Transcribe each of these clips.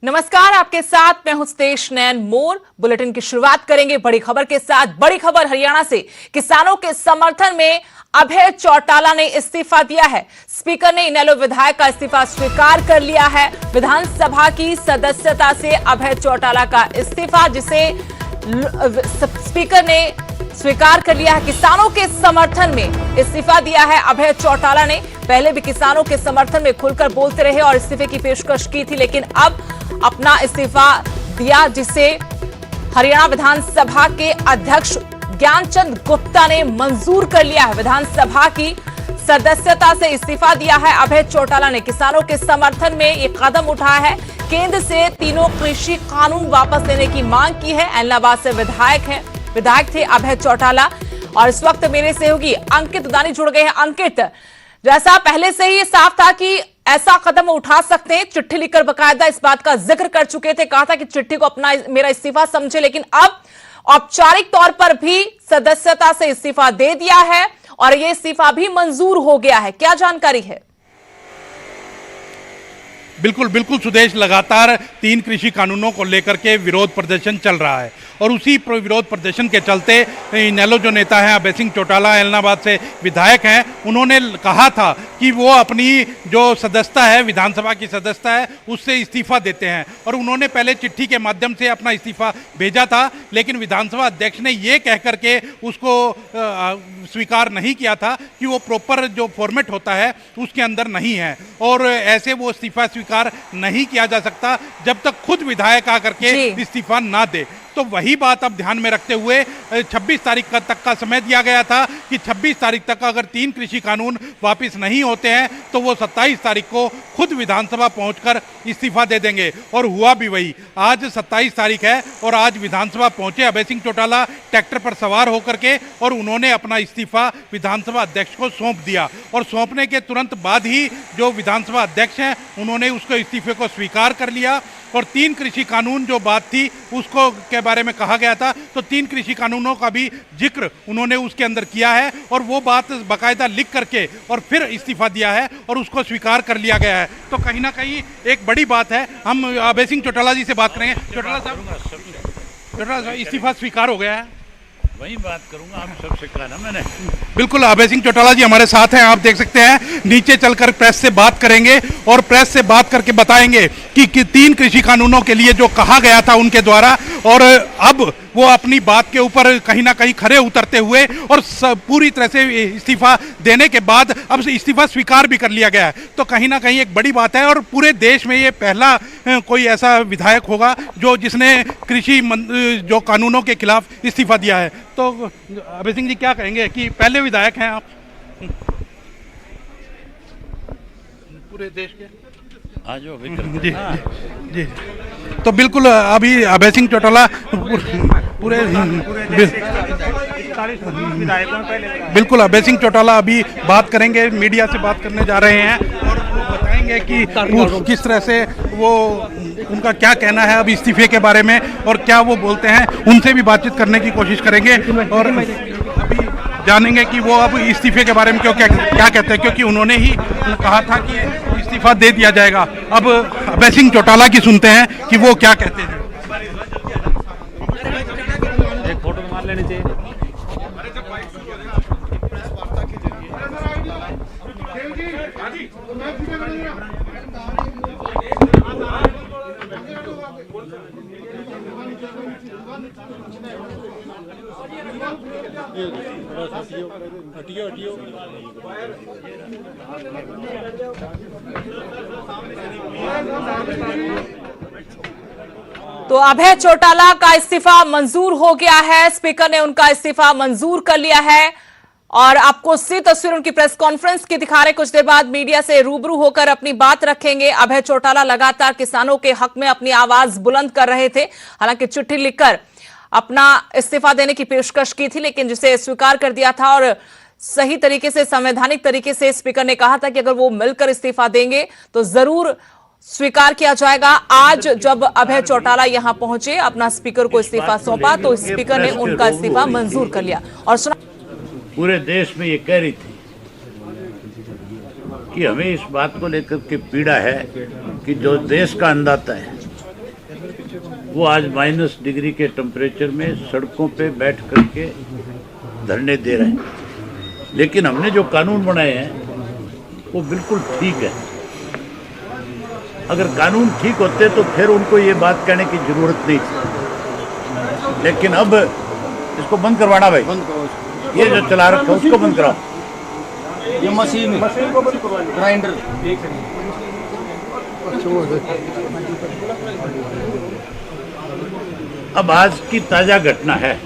नमस्कार, आपके साथ मैं हूं स्तेश नैन मोर। बुलेटिन की शुरुआत करेंगे बड़ी खबर के साथ। बड़ी खबर हरियाणा से। किसानों के समर्थन में अभय चौटाला ने इस्तीफा दिया है। स्पीकर ने इनेलो विधायक का इस्तीफा स्वीकार कर लिया है। विधानसभा की सदस्यता से अभय चौटाला का इस्तीफा, जिसे स्पीकर ने स्वीकार कर लिया है। किसानों के समर्थन में इस्तीफा दिया है अभय चौटाला ने। पहले भी किसानों के समर्थन में खुलकर बोलते रहे और इस्तीफे की पेशकश की थी, लेकिन अब अपना इस्तीफा दिया, जिसे हरियाणा विधानसभा के अध्यक्ष ज्ञानचंद गुप्ता ने मंजूर कर लिया है। विधानसभा की सदस्यता से इस्तीफा दिया है अभय चौटाला ने। किसानों के समर्थन में ये कदम उठाया है। केंद्र से तीनों कृषि कानून वापस लेने की मांग की है। एलनाबाद से विधायक थे अभय चौटाला और इस वक्त मेरे सहयोगी अंकित उदानी जुड़ गए हैं। अंकित, जैसा पहले से ही साफ था कि ऐसा कदम उठा सकते हैं, चिट्ठी लिखकर बकायदा इस बात का जिक्र कर चुके थे, कहा था कि चिट्ठी को अपना मेरा इस्तीफा समझे, लेकिन अब औपचारिक तौर पर भी सदस्यता से इस्तीफा दे दिया है और यह इस्तीफा भी मंजूर हो गया है। क्या जानकारी है? बिल्कुल सुदेश, लगातार 3 कृषि कानूनों को लेकर के विरोध प्रदर्शन चल रहा है और उसी विरोध प्रदर्शन के चलते इनेलो जो नेता हैं अभय सिंह चौटाला, एलनाबाद से विधायक हैं, उन्होंने कहा था कि वो अपनी जो सदस्यता है, विधानसभा की सदस्यता है, उससे इस्तीफा देते हैं। और उन्होंने पहले चिट्ठी के माध्यम से अपना इस्तीफा भेजा था, लेकिन विधानसभा अध्यक्ष ने ये कह करके उसको स्वीकार नहीं किया था कि वो प्रॉपर जो फॉर्मेट होता है उसके अंदर नहीं है और ऐसे वो इस्तीफा स्वीकार नहीं किया जा सकता जब तक खुद विधायक आकर के इस्तीफा ना दे। तो वही बात अब ध्यान में रखते हुए 26 तारीख तक का समय दिया गया था कि 26 तारीख तक अगर 3 कृषि कानून वापस नहीं होते हैं तो वो 27 तारीख को खुद विधानसभा पहुंचकर इस्तीफा दे देंगे। और हुआ भी वही। आज 27 तारीख है और आज विधानसभा पहुंचे अभय सिंह चौटाला ट्रैक्टर पर सवार होकर के और उन्होंने अपना इस्तीफा विधानसभा अध्यक्ष को सौंप दिया और सौंपने के तुरंत बाद ही जो विधानसभा अध्यक्ष हैं उन्होंने उसको इस्तीफे को स्वीकार कर लिया। और 3 कृषि कानून जो बात थी उसको के बारे में कहा गया था, तो 3 कृषि कानूनों का भी जिक्र उन्होंने उसके अंदर किया है और वो बात बाकायदा लिख करके और फिर इस्तीफा दिया है और उसको स्वीकार कर लिया गया है। तो कहीं ना कहीं एक बड़ी बात है। हम अभय सिंह चौटाला जी से बात करेंगे। चौटाला साहब, इस्तीफा स्वीकार हो गया है? वही बात करूंगा, हम सबसे कहा ना मैंने। बिल्कुल, अभय सिंह चौटाला जी हमारे साथ हैं, आप देख सकते हैं। नीचे चलकर प्रेस से बात करेंगे और प्रेस से बात करके बताएंगे कि 3 कृषि कानूनों के लिए जो कहा गया था उनके द्वारा, और अब वो अपनी बात के ऊपर कहीं ना कहीं खरे उतरते हुए और पूरी तरह से इस्तीफा देने के बाद अब इस्तीफा स्वीकार भी कर लिया गया है। तो कहीं ना कहीं एक बड़ी बात है और पूरे देश में ये पहला कोई ऐसा विधायक होगा जिसने कृषि जो कानूनों के खिलाफ इस्तीफा दिया है। तो अभय सिंह जी क्या कहेंगे कि पहले विधायक हैं आप पूरे देश के? जी। तो बिल्कुल अभी अभय सिंह चौटाला पूरे बिल्कुल अभय सिंह चौटाला अभी बात करेंगे, मीडिया से बात करने जा रहे हैं और वो बताएंगे कि किस तरह से वो उनका क्या कहना है अब इस्तीफे के बारे में और क्या वो बोलते हैं। उनसे भी बातचीत करने की कोशिश करेंगे और अभी जानेंगे कि वो अब इस्तीफे के बारे में क्या कहते हैं, क्योंकि उन्होंने ही कहा था कि इस्तीफा दे दिया जाएगा। अब अभय सिंह चौटाला की सुनते हैं कि वो क्या कहते हैं। एक फोटो मार लेनी चाहिए। तो अभय चौटाला का इस्तीफा मंजूर हो गया है। स्पीकर ने उनका इस्तीफा मंजूर कर लिया है और आपको सी तस्वीर उनकी प्रेस कॉन्फ्रेंस की दिखा रहे। कुछ देर बाद मीडिया से रूबरू होकर अपनी बात रखेंगे। अभय चौटाला लगातार किसानों के हक में अपनी आवाज बुलंद कर रहे थे। हालांकि चिट्ठी लिखकर अपना इस्तीफा देने की पेशकश की थी, लेकिन जिसे स्वीकार कर दिया था और सही तरीके से, संवैधानिक तरीके से स्पीकर ने कहा था कि अगर वो मिलकर इस्तीफा देंगे तो जरूर स्वीकार किया जाएगा। आज जब अभय चौटाला यहां पहुंचे, अपना स्पीकर को इस्तीफा सौंपा, तो स्पीकर ने उनका इस्तीफा मंजूर कर लिया। और सुना, पूरे देश में ये कह रही थी कि हमें इस बात को लेकर के पीड़ा है कि जो देश का अन्नदाता है वो आज -डिग्री के टेम्परेचर में सड़कों पे बैठ करके धरने दे रहे हैं। लेकिन हमने जो कानून बनाए हैं वो बिल्कुल ठीक है। अगर कानून ठीक होते तो फिर उनको ये बात कहने की जरूरत नहीं थी। लेकिन अब इसको बंद करवाना भाई, ये जो चला रखा है उसको बंद कराओ। ये मशीन को बंद करवा, ग्राइंडर। अब आज की ताजा घटना है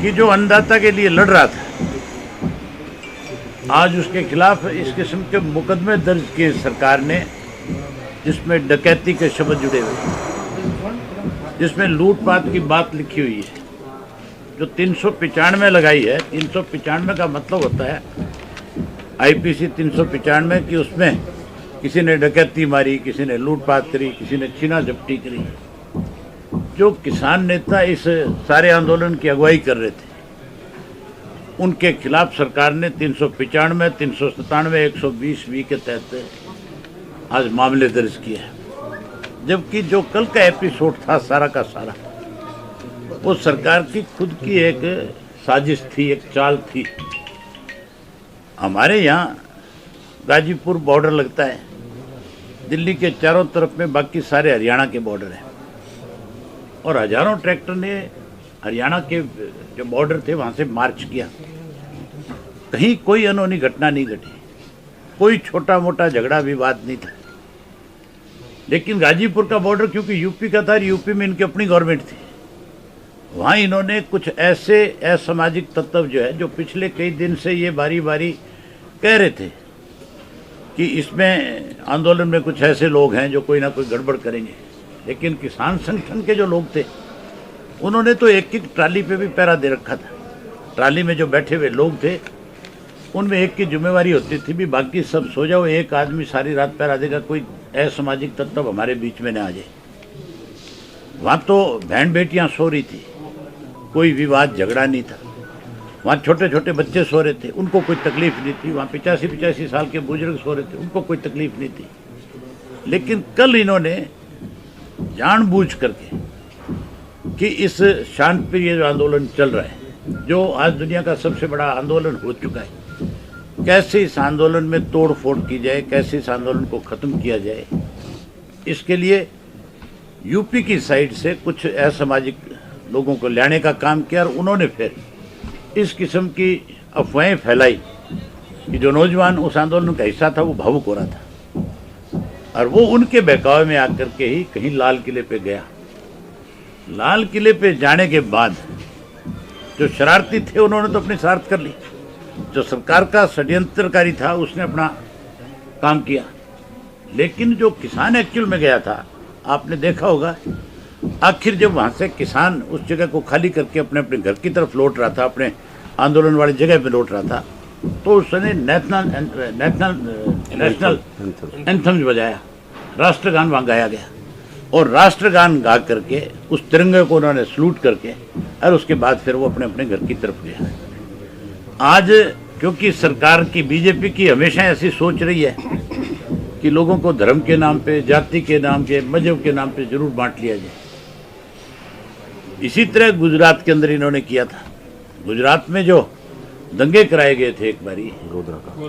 कि जो अन्नदाता के लिए लड़ रहा था, आज उसके खिलाफ इस किस्म के मुकदमे दर्ज किए सरकार ने, जिसमें डकैती के शब्द जुड़े हुए, जिसमें लूटपाट की बात लिखी हुई है, जो 395 लगाई है। 395 का मतलब होता है आईपीसी 395 कि उसमें किसी ने डकैती मारी, किसी ने लूटपाट करी, किसी ने छीना झपटी करी। जो किसान नेता इस सारे आंदोलन की अगुवाई कर रहे थे, उनके खिलाफ सरकार ने 395, 397, 120(b) के तहत आज मामले दर्ज किए हैं। जबकि जो कल का एपिसोड था सारा का सारा, वो सरकार की खुद की एक साजिश थी, एक चाल थी। हमारे यहाँ गाजीपुर बॉर्डर लगता है, दिल्ली के चारों तरफ में बाकी सारे हरियाणा के बॉर्डर हैं, और हजारों ट्रैक्टर ने हरियाणा के जो बॉर्डर थे वहाँ से मार्च किया। कहीं कोई अनहोनी घटना नहीं घटी, कोई छोटा मोटा झगड़ा विवाद नहीं था। लेकिन गाजीपुर का बॉर्डर क्योंकि यूपी का था, यूपी में इनकी अपनी गवर्नमेंट थी, वहाँ इन्होंने कुछ ऐसे असामाजिक तत्व जो है, जो पिछले कई दिन से ये बारी बारी कह रहे थे कि इसमें आंदोलन में कुछ ऐसे लोग हैं जो कोई ना कोई गड़बड़ करेंगे। लेकिन किसान संगठन के जो लोग थे, उन्होंने तो एक एक ट्राली पे भी पहरा दे रखा था। ट्राली में जो बैठे हुए लोग थे, उनमें एक की जिम्मेवारी होती थी भी बाकी सब सो जाओ, एक आदमी सारी रात पहरा देगा, कोई असामाजिक तत्व हमारे बीच में न आ जाए। वहाँ तो बहन बेटियाँ सो रही थी, कोई विवाद झगड़ा नहीं था। वहाँ छोटे छोटे बच्चे सो रहे थे, उनको कोई तकलीफ नहीं थी। वहाँ 85 साल के बुजुर्ग सो रहे थे, उनको कोई तकलीफ नहीं थी। लेकिन कल इन्होंने जानबूझ करके कि इस शांतिप्रिय जो आंदोलन चल रहा है, जो आज दुनिया का सबसे बड़ा आंदोलन हो चुका है, कैसे इस आंदोलन में तोड़ फोड़ की जाए, कैसे इस आंदोलन को ख़त्म किया जाए, इसके लिए यूपी की साइड से कुछ असामाजिक लोगों को लाने का काम किया। और उन्होंने फिर इस किस्म की अफवाहें फैलाई कि जो नौजवान उस आंदोलन का हिस्सा था वो भावुक हो रहा था, और वो उनके बहकावे में आकर के ही कहीं लाल किले पे गया। लाल किले पे जाने के बाद जो शरारती थे उन्होंने तो अपनी शरारत कर ली, जो सरकार का षड्यंत्रकारी था उसने अपना काम किया। लेकिन जो किसान एक्चुअल में गया था, आपने देखा होगा, आखिर जब वहाँ से किसान उस जगह को खाली करके अपने अपने घर की तरफ लौट रहा था, अपने आंदोलन वाली जगह पे लौट रहा था, तो उसने नेशनल एंथम्स बजाया, राष्ट्रगान वहाँ गाया गया, और राष्ट्रगान गा करके उस तिरंगे को उन्होंने सलूट करके, और उसके बाद फिर वो अपने अपने घर की तरफ गया। आज क्योंकि सरकार की, बीजेपी की हमेशा ऐसी सोच रही है कि लोगों को धर्म के नाम पे, जाति के नाम पे, मजहब के नाम पे जरूर बांट लिया जाए। इसी तरह गुजरात के अंदर इन्होंने किया था। गुजरात में जो दंगे कराए गए थे, एक बारी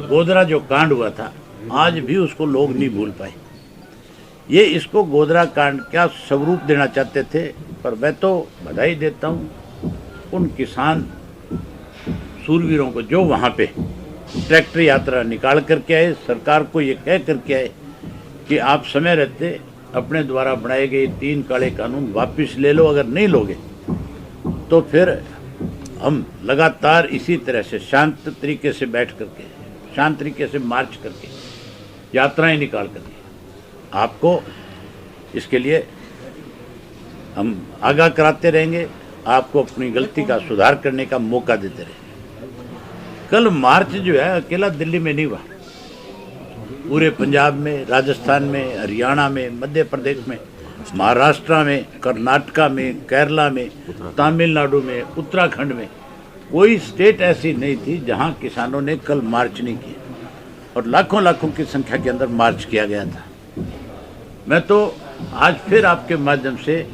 गोधरा जो कांड हुआ था, आज भी उसको लोग नहीं भूल पाए। ये इसको गोधरा कांड क्या स्वरूप देना चाहते थे, पर मैं तो बधाई देता हूँ उन किसान सूरवीरों को जो वहाँ पे ट्रैक्टर यात्रा निकाल करके आए, सरकार को ये कह करके आए कि आप समय रहते अपने द्वारा बनाए गए 3 काले कानून वापस ले लो, अगर नहीं लोगे तो फिर हम लगातार इसी तरह से शांत तरीके से बैठ करके, शांत तरीके से मार्च करके, यात्राएं निकाल करके आपको इसके लिए हम आगाह कराते रहेंगे, आपको अपनी गलती का सुधार करने का मौका देते रहेंगे। कल मार्च जो है अकेला दिल्ली में नहीं हुआ, पूरे पंजाब में, राजस्थान में, हरियाणा में, मध्य प्रदेश में, महाराष्ट्र में, कर्नाटका में, केरला में, तमिलनाडु में, उत्तराखंड में, कोई स्टेट ऐसी नहीं थी जहां किसानों ने कल मार्च नहीं किया, और लाखों लाखों की संख्या के अंदर मार्च किया गया था। मैं तो आज फिर आपके माध्यम से।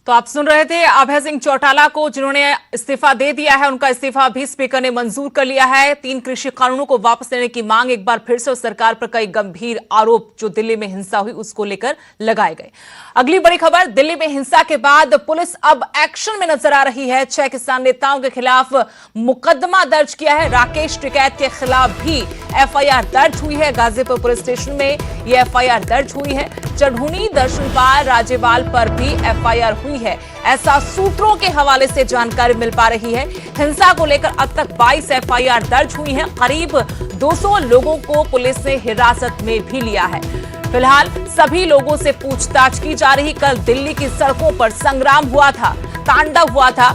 तो आप सुन रहे थे अभय सिंह चौटाला को, जिन्होंने इस्तीफा दे दिया है। उनका इस्तीफा भी स्पीकर ने मंजूर कर लिया है। 3 कृषि कानूनों को वापस लेने की मांग एक बार फिर से सरकार पर कई गंभीर आरोप जो दिल्ली में हिंसा हुई उसको लेकर लगाए गए। अगली बड़ी खबर, दिल्ली में हिंसा के बाद पुलिस अब एक्शन में नजर आ रही है। 6 किसान नेताओं के खिलाफ मुकदमा दर्ज किया है। राकेश टिकैत के खिलाफ भी एफआईआर दर्ज हुई है। गाजीपुर पुलिस स्टेशन में यह एफआईआर दर्ज हुई है। चढ़ूनी, दर्शनपाल, राजेवाल पर भी एफआईआर हुई है, ऐसा सूत्रों के हवाले से जानकारी मिल पा रही है। हिंसा को लेकर अब तक 22 एफआईआर दर्ज हुई हैं। करीब 200 लोगों को पुलिस ने हिरासत में भी लिया है। फिलहाल सभी लोगों से पूछताछ की जा रही। कल दिल्ली की सड़कों पर संग्राम हुआ था, तांडव हुआ था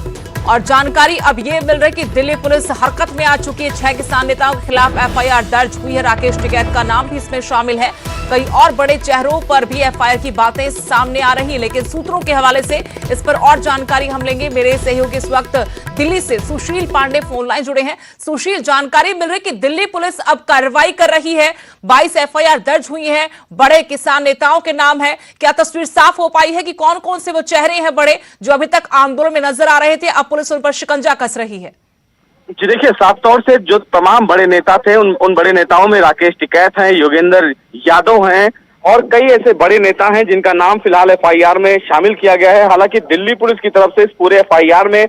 और जानकारी अब ये मिल रही है कि दिल्ली पुलिस हरकत में आ चुकी है। 6 किसान नेताओं के खिलाफ एफआईआर दर्ज हुई है। राकेश टिकैत का नाम भी इसमें शामिल है। कई और बड़े चेहरों पर भी एफआईआर की बातें सामने आ रही हैं, लेकिन सूत्रों के हवाले से इस पर और जानकारी हम लेंगे। मेरे सहयोगी इस वक्त दिल्ली से सुशील पांडे फोन लाइन जुड़े हैं। सुशील, जानकारी मिल रही है कि दिल्ली पुलिस अब कार्रवाई कर रही है। 22 एफआईआर दर्ज हुई हैं, बड़े किसान नेताओं के नाम है। क्या तस्वीर साफ हो पाई है कि कौन कौन से वो चेहरे हैं बड़े जो अभी तक आंदोलन में नजर आ रहे थे, अब पुलिस उन पर शिकंजा कस रही है? जी देखिए, साफ तौर से जो तमाम बड़े नेता थे उन बड़े नेताओं में राकेश टिकैत हैं, योगेंद्र यादव हैं और कई ऐसे बड़े नेता हैं जिनका नाम फिलहाल एफआईआर में शामिल किया गया है। हालांकि दिल्ली पुलिस की तरफ से इस पूरे एफआईआर में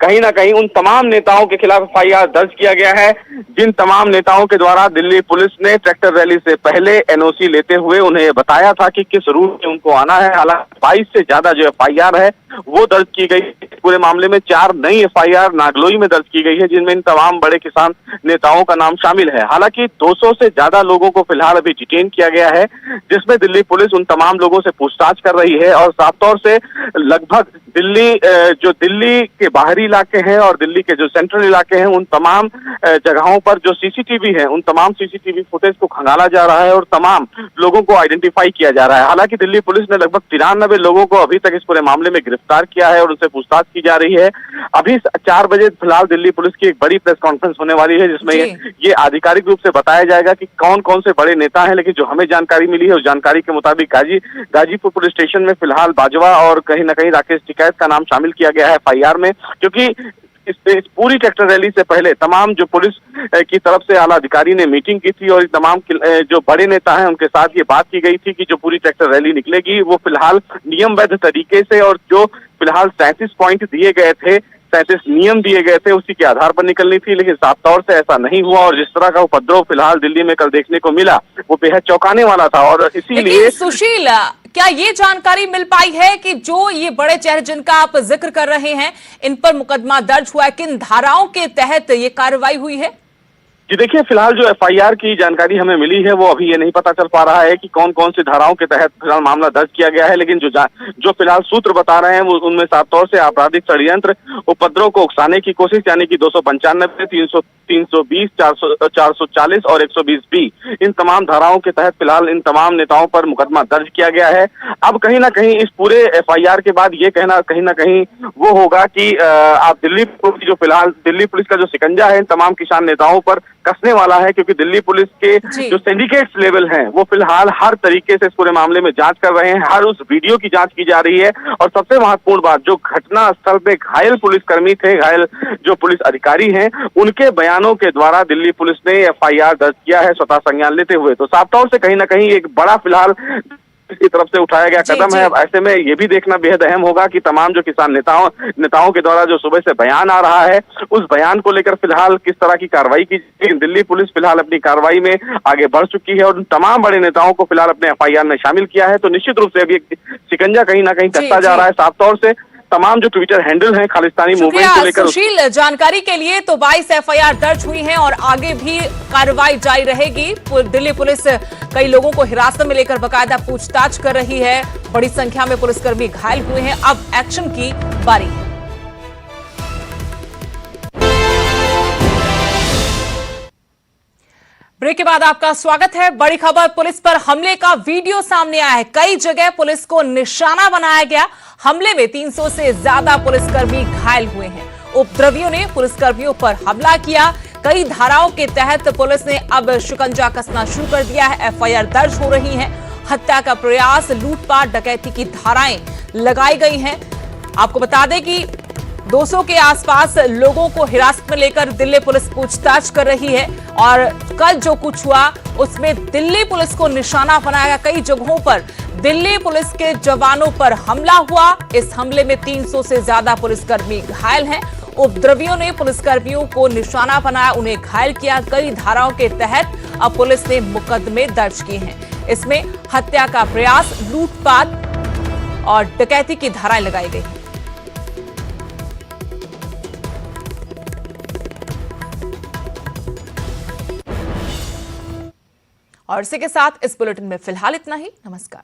कहीं ना कहीं उन तमाम नेताओं के खिलाफ एफआईआर दर्ज किया गया है जिन तमाम नेताओं के द्वारा दिल्ली पुलिस ने ट्रैक्टर रैली से पहले एनओसी लेते हुए उन्हें बताया था कि किस रूट में उनको आना है। हालांकि 22 से ज्यादा जो एफआईआर है वो दर्ज की गई। पूरे मामले में 4 नई एफआईआर नागलोई में दर्ज की गई है जिनमें इन तमाम बड़े किसान नेताओं का नाम शामिल है। हालांकि 200 से ज्यादा लोगों को फिलहाल अभी डिटेन किया गया है, जिसमें दिल्ली पुलिस उन तमाम लोगों से पूछताछ कर रही है और साफ तौर से लगभग दिल्ली के बाहरी इलाके हैं और दिल्ली के जो सेंट्रल इलाके हैं उन तमाम जगहों पर जो सीसीटीवी है उन तमाम सीसीटीवी फुटेज को खंगाला जा रहा है और तमाम लोगों को आइडेंटिफाई किया जा रहा है। हालांकि दिल्ली पुलिस ने लगभग 93 लोगों को अभी तक इस पूरे मामले में गिरफ्तार किया है और उनसे पूछताछ की जा रही है। अभी 4 बजे फिलहाल दिल्ली पुलिस की एक बड़ी प्रेस कॉन्फ्रेंस होने वाली है जिसमें ये आधिकारिक रूप से बताया जाएगा कि कौन कौन से बड़े नेता हैं। लेकिन जो हमें जानकारी मिली है उस जानकारी के मुताबिक गाजीपुर पुलिस स्टेशन में फिलहाल बाजवा और कहीं ना कहीं राकेश टिकैत का नाम शामिल किया गया है एफआईआर में, क्योंकि इस पूरी ट्रैक्टर रैली से पहले तमाम जो पुलिस की तरफ से आला अधिकारी ने मीटिंग की थी और तमाम जो बड़े नेता हैं उनके साथ ये बात की गई थी कि जो पूरी ट्रैक्टर रैली निकलेगी वो फिलहाल नियमबद्ध तरीके से और जो फिलहाल 37 पॉइंट दिए गए थे, 37 नियम दिए गए थे उसी के आधार पर निकलनी थी। लेकिन साफ तौर से ऐसा नहीं हुआ और जिस तरह का उपद्रव फिलहाल दिल्ली में कल देखने को मिला वो बेहद चौंकाने वाला था। और इसीलिए सुशील, क्या ये जानकारी मिल पाई है कि जो ये बड़े चेहरे जिनका आप जिक्र कर रहे हैं इन पर मुकदमा दर्ज हुआ है, किन धाराओं के तहत ये कार्रवाई हुई है? जी देखिए, फिलहाल जो एफआईआर की जानकारी हमें मिली है वो अभी ये नहीं पता चल पा रहा है कि कौन कौन सी धाराओं के तहत फिलहाल मामला दर्ज किया गया है। लेकिन जो फिलहाल सूत्र बता रहे हैं वो उनमें साफ तौर से आपराधिक षड्यंत्र, उपद्रव को उकसाने की कोशिश यानी कि 295, 320, 440 और 120B इन तमाम धाराओं के तहत फिलहाल इन तमाम नेताओं पर मुकदमा दर्ज किया गया है। अब कहीं ना कहीं इस पूरे एफआईआर के बाद ये कहना कहीं ना कहीं वो होगा कि आप दिल्ली पुलिस का जो शिकंजा है इन तमाम किसान नेताओं पर कसने वाला है, क्योंकि दिल्ली पुलिस के जो सिंडिकेट्स लेवल हैं वो फिलहाल हर तरीके से इस पूरे मामले में जांच कर रहे हैं। हर उस वीडियो की जांच की जा रही है और सबसे महत्वपूर्ण बात, जो घटना स्थल पे घायल पुलिसकर्मी थे, घायल जो पुलिस अधिकारी हैं, उनके बयानों के द्वारा दिल्ली पुलिस ने एफआईआर दर्ज किया है स्वतः संज्ञान लेते हुए। तो साफ तौर से कहीं ना कहीं एक बड़ा फिलहाल की तरफ से उठाया गया कदम है। ऐसे में ये भी देखना बेहद अहम होगा कि तमाम जो किसान नेताओं के द्वारा जो सुबह से बयान आ रहा है उस बयान को लेकर फिलहाल किस तरह की कार्रवाई की जाएगी। दिल्ली पुलिस फिलहाल अपनी कार्रवाई में आगे बढ़ चुकी है और उन तमाम बड़े नेताओं को फिलहाल अपने एफआईआर में शामिल किया है। तो निश्चित रूप से अभी शिकंजा कहीं ना कहीं कसता जा रहा है। साफ तौर से तमाम जो ट्विटर हैंडल हैं खालिस्तानी मूवमेंट को लेकर। सुशील, जानकारी के लिए तो 22 एफआईआर दर्ज हुई हैं और आगे भी कार्रवाई जारी रहेगी। दिल्ली पुलिस कई लोगों को हिरासत में लेकर बाकायदा पूछताछ कर रही है। बड़ी संख्या में पुलिसकर्मी घायल हुए हैं। अब एक्शन की बारी है। ब्रेक के बाद आपका स्वागत है। बड़ी खबर, पुलिस पर हमले का वीडियो सामने आया है। कई जगह पुलिस को निशाना बनाया गया। हमले में 300 से ज्यादा पुलिसकर्मी घायल हुए हैं। उपद्रवियों ने पुलिसकर्मियों पर हमला किया। कई धाराओं के तहत पुलिस ने अब शिकंजा कसना शुरू कर दिया है। एफआईआर दर्ज हो रही है। हत्या का प्रयास, लूटपाट, डकैती की धाराएं लगाई गई हैं। आपको बता दें कि 200 के आसपास लोगों को हिरासत में लेकर दिल्ली पुलिस पूछताछ कर रही है और कल जो कुछ हुआ उसमें दिल्ली पुलिस को निशाना बनाया गया। कई जगहों पर दिल्ली पुलिस के जवानों पर हमला हुआ। इस हमले में 300 से ज्यादा पुलिसकर्मी घायल हैं। उपद्रवियों ने पुलिसकर्मियों को निशाना बनाया, उन्हें घायल किया। कई धाराओं के तहत अब पुलिस ने मुकदमे दर्ज किए हैं। इसमें हत्या का प्रयास, लूटपाट और डकैती की धाराएं लगाई गई हैं। और इसी के साथ इस बुलेटिन में फिलहाल इतना ही। नमस्कार।